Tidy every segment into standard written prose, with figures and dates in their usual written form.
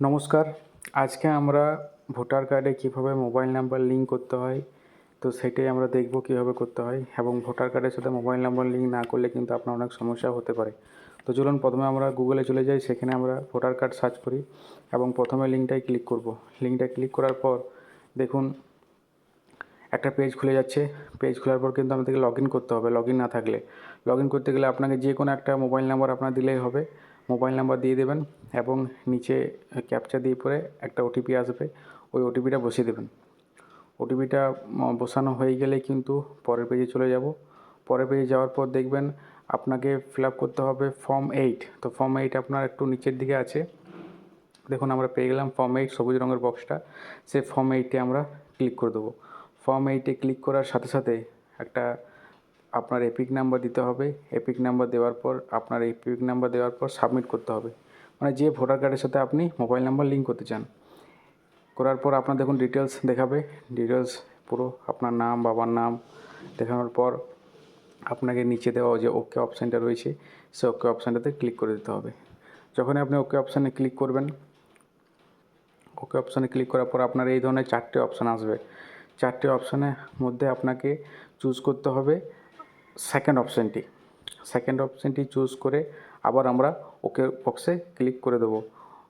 নমস্কার। আজকে আমরা ভোটার কার্ডে কীভাবে মোবাইল নাম্বার লিঙ্ক করতে হয় তো সেটাই আমরা দেখব কীভাবে করতে হয়, এবং ভোটার কার্ডের সাথে মোবাইল নাম্বার লিঙ্ক না করলে কিন্তু আপনার অনেক সমস্যা হতে পারে। তো চলুন প্রথমে আমরা গুগলে চলে যাই, সেখানে আমরা ভোটার কার্ড সার্চ করি এবং প্রথমে লিঙ্কটাই ক্লিক করব। লিঙ্কটা ক্লিক করার পর দেখুন একটা পেজ খুলে যাচ্ছে। পেজ খোলার পর কিন্তু আমাদেরকে লগ ইন করতে হবে। লগ ইন না থাকলে লগ ইন করতে গেলে আপনাকে যে কোনো একটা মোবাইল নাম্বার আপনার দিলেই হবে। মোবাইল নাম্বার দিয়ে দেবেন এবং নিচে ক্যাপচা দিয়ে পরে একটা ওটিপি আসবে, ওই ওটিপিটা বসিয়ে দেবেন। ওটিপিটা বসানো হয়ে গেলে কিন্তু পরের পেজে চলে যাব। পরের পেজে যাওয়ার পর দেখবেন আপনাকে ফিল আপ করতে হবে ফর্ম 8। তো ফর্ম 8 আপনার একটু নিচের দিকে আছে, দেখুন আমরা পেয়ে গেলাম ফর্ম 8 সবুজ রঙের বক্সটা। সেই ফর্ম 8-এ আমরা ক্লিক করে দেবো। ফর্ম 8-এ ক্লিক করার সাথে সাথে একটা আপনার এপিক নাম্বার দিতে হবে। এপিক নাম্বার দেওয়ার পর সাবমিট করতে হবে, মানে যে ভোটার কার্ডের সাথে আপনি মোবাইল নাম্বার লিঙ্ক করতে চান। করার পর আপনার দেখুন ডিটেলস দেখাবে। ডিটেলস পুরো আপনার নাম, বাবার নাম দেখানোর পর আপনাকে নিচে দেওয়া যে ওকে অপশানটা রয়েছে, সে ওকে অপশানটাতে ক্লিক করে দিতে হবে। যখনই আপনি ওকে অপশানে ক্লিক করবেন, ওকে অপশানে ক্লিক করার পর আপনার এই ধরনের 4টে অপশান আসবে। 4টে অপশানের মধ্যে আপনাকে চুজ করতে হবে সেকেন্ড অপশানটি চুজ করে আবার আমরা ওকে বক্সে ক্লিক করে দেবো।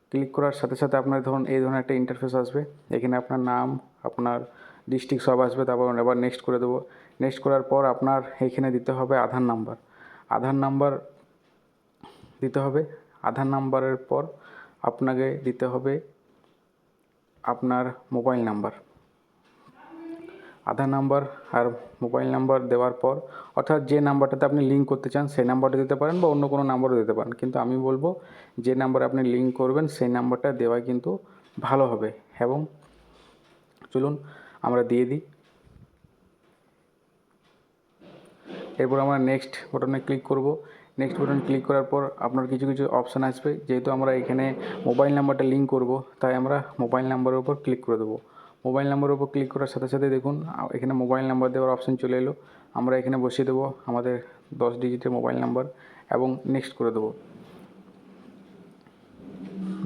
ক্লিক করার সাথে সাথে আপনার ধরুন এই ধরনের একটা ইন্টারফেস আসবে। এখানে আপনার নাম, আপনার ডিস্ট্রিক্ট সব আসবে। তারপর আবার নেক্সট করে দেবো। নেক্সট করার পর আপনার এইখানে দিতে হবে আধার নাম্বার দিতে হবে। আধার নাম্বারের পর আপনাকে দিতে হবে আপনার মোবাইল নাম্বার। আধার নাম্বার আর মোবাইল নাম্বার দেওয়ার পর, অর্থাৎ যে নাম্বারটাতে আপনি লিঙ্ক করতে চান সেই নাম্বারটা দিতে পারেন বা অন্য কোনো নাম্বারও দিতে পারেন, কিন্তু আমি বলবো যে নাম্বারে আপনি লিঙ্ক করবেন সেই নাম্বারটা দেওয়াই কিন্তু ভালো হবে। এবং চলুন আমরা দিয়ে দিই। এরপর আমরা নেক্সট বাটনে ক্লিক করব। নেক্সট বাটনে ক্লিক করার পর আপনার কিছু কিছু অপশান আসবে। যেহেতু আমরা এখানে মোবাইল নাম্বারটা লিঙ্ক করব, তাই আমরা মোবাইল নাম্বারের উপর ক্লিক করে দেবো। মোবাইল নাম্বারের উপর ক্লিক করার সাথে সাথে দেখুন এখানে মোবাইল নাম্বার দেওয়ার অপশান চলে এলো। আমরা এখানে বসিয়ে দেবো আমাদের 10 ডিজিটের মোবাইল নাম্বার এবং নেক্সট করে দেবো।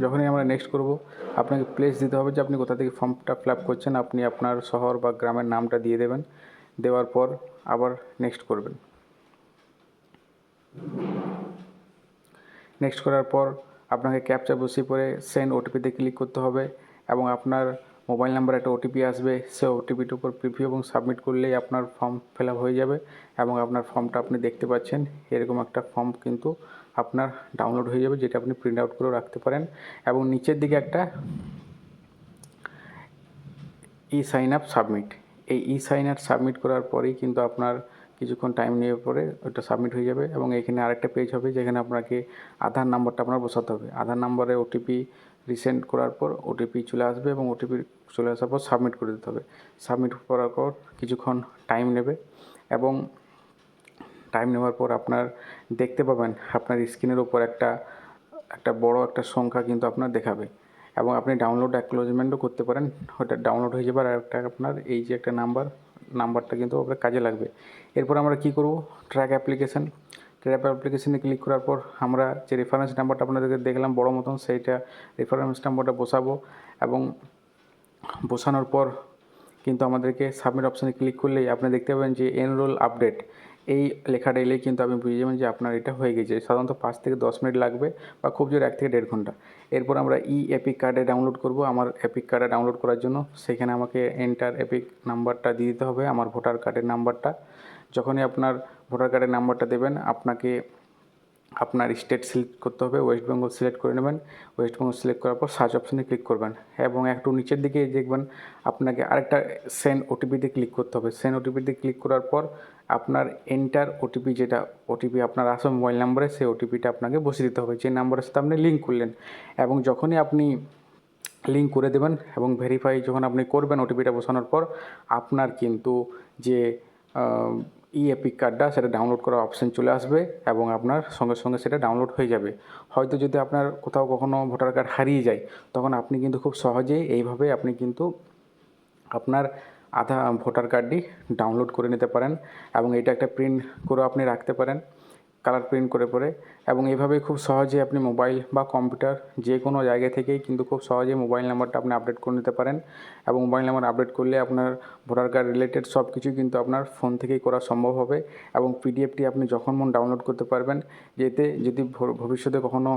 যখনই আমরা নেক্সট করব, আপনাকে প্লেস দিতে হবে যে আপনি কোথা থেকে ফর্মটা ফিল আপ করছেন। আপনি আপনার শহর বা গ্রামের নামটা দিয়ে দেবেন। দেওয়ার পর আবার নেক্সট করবেন। নেক্সট করার পর আপনাকে ক্যাপচা বসিয়ে পরে সেন্ড ওটিপিতে ক্লিক করতে হবে এবং আপনার মোবাইল নাম্বারে একটা ওটিপি আসবে। সে ওটিপিটার উপর প্রিভিউ এবং সাবমিট করলেই আপনার ফর্ম ফিল আপ হয়ে যাবে এবং আপনার ফর্মটা আপনি দেখতে পাচ্ছেন এরকম একটা ফর্ম কিন্তু আপনার ডাউনলোড হয়ে যাবে, যেটা আপনি প্রিন্ট আউট করে রাখতে পারেন। এবং নিচের দিকে একটা সাইন আপ সাবমিট, এই সাইন আপ সাবমিট করার পরেই কিন্তু আপনার কিছুক্ষণ টাইম নেওয়ার পরে ওটা সাবমিট হয়ে যাবে। এবং এখানে আরেকটা পেজ হবে যেখানে আপনাকে আধার নাম্বারটা আপনার বসাতে হবে। আধার নাম্বারে ওটিপি রিসেন্ড করার পর ওটিপি চলে আসবে এবং ওটিপি চলে আসার পর সাবমিট করে দিতে হবে। সাবমিট করার পর কিছুক্ষণ টাইম নেবে এবং টাইম নেওয়ার পর আপনার দেখতে পাবেন আপনার স্ক্রিনের ওপর একটা বড় একটা সংখ্যা কিন্তু আপনার দেখাবে এবং আপনি ডাউনলোড অ্যাকনোলেজমেন্টও করতে পারেন। ওটা ডাউনলোড হয়ে যাবে। আর একটা আপনার এই যে একটা নাম্বারটা কিন্তু আপনার কাজে লাগবে। এরপর আমরা কি করব, ট্র্যাক অ্যাপ্লিকেশনে ক্লিক করার পর আমরা যে রেফারেন্স নাম্বারটা আপনাদেরকে দেখলাম বড় মতন, সেইটা রেফারেন্স নাম্বারটা বসাবো এবং বসানোর পর কিন্তু আমাদেরকে সাবমিট অপশানে ক্লিক করলেই আপনি দেখতে পাবেন যে এনরোল আপডেট, এই লেখাটা এলেই কিন্তু আপনি বুঝে যাবেন যে আপনার এটা হয়ে গেছে। সাধারণত 5 থেকে 10 মিনিট লাগবে বা খুব জোর 1 থেকে 1.5 ঘন্টা। এরপর আমরা এপিক কার্ডে ডাউনলোড করব। আমার এপিক কার্ডে ডাউনলোড করার জন্য সেখানে আমাকে এন্টার এপিক নাম্বারটা দিয়ে দিতে হবে, আমার ভোটার কার্ডের নাম্বারটা। যখনই আপনার ভোটার কার্ডের নাম্বারটা দেবেন আপনাকে আপনার স্টেট সিলেক্ট করতে হবে। ওয়েস্ট বেঙ্গল সিলেক্ট করে নেবেন। ওয়েস্ট বেঙ্গল সিলেক্ট করার পর সার্চ অপশানে ক্লিক করবেন এবং একটু নিচের দিকে দেখবেন আপনাকে আরেকটা সেন্ড ওটিপিতে ক্লিক করতে হবে। সেন্ড ওটিপিতে ক্লিক করার পর আপনার এন্টার ওটিপি, যেটা ওটিপি আপনার আসে মোবাইল নাম্বারে, সেই ওটিপিটা আপনাকে বসিয়ে দিতে হবে যে নাম্বারের সাথে আপনি লিঙ্ক করলেন। এবং যখনই আপনি লিঙ্ক করে দেবেন এবং ভেরিফাই যখন আপনি করবেন ওটিপিটা বসানোর পর, আপনার কিন্তু যে এপিক কার্ডটা সেটা ডাউনলোড করার অপশান চলে আসবে এবং আপনার সঙ্গে সঙ্গে সেটা ডাউনলোড হয়ে যাবে। হয়তো যদি আপনার কোথাও কখনও ভোটার কার্ড হারিয়ে যায়, তখন আপনি কিন্তু খুব সহজেই এইভাবে আপনি কিন্তু আপনার ভোটার কার্ডটি ডাউনলোড করে নিতে পারেন এবং এটা একটা প্রিন্ট করে আপনি রাখতে পারেন। কালার প্রিন্ট করে পরে, এবং এভাবে খুব সহজে আপনি মোবাইল বা কম্পিউটার যে কোনো জায়গা থেকেই কিন্তু খুব সহজে মোবাইল নাম্বারটা আপনি আপডেট করে নিতে পারেন। এবং মোবাইল নাম্বার আপডেট করলে আপনার ভোটার কার্ড রিলেটেড সব কিছুই কিন্তু আপনার ফোন থেকেই করা সম্ভব হবে। এবং পিডিএফটি আপনি যখন মন ডাউনলোড করতে পারবেন, যেতে যদি ভবিষ্যতে কখনও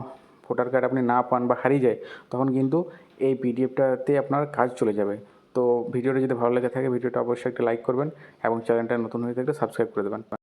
ভোটার কার্ড আপনি না পান বা হারিয়ে যায়, তখন কিন্তু এই পিডিএফটাতে আপনার কাজ চলে যাবে। তো ভিডিওটা যদি ভালো লেগে থাকে ভিডিওটা অবশ্যই একটা লাইক করবেন এবং চ্যানেলটা নতুন হয়ে থাকলে সাবস্ক্রাইব করে দেবেন।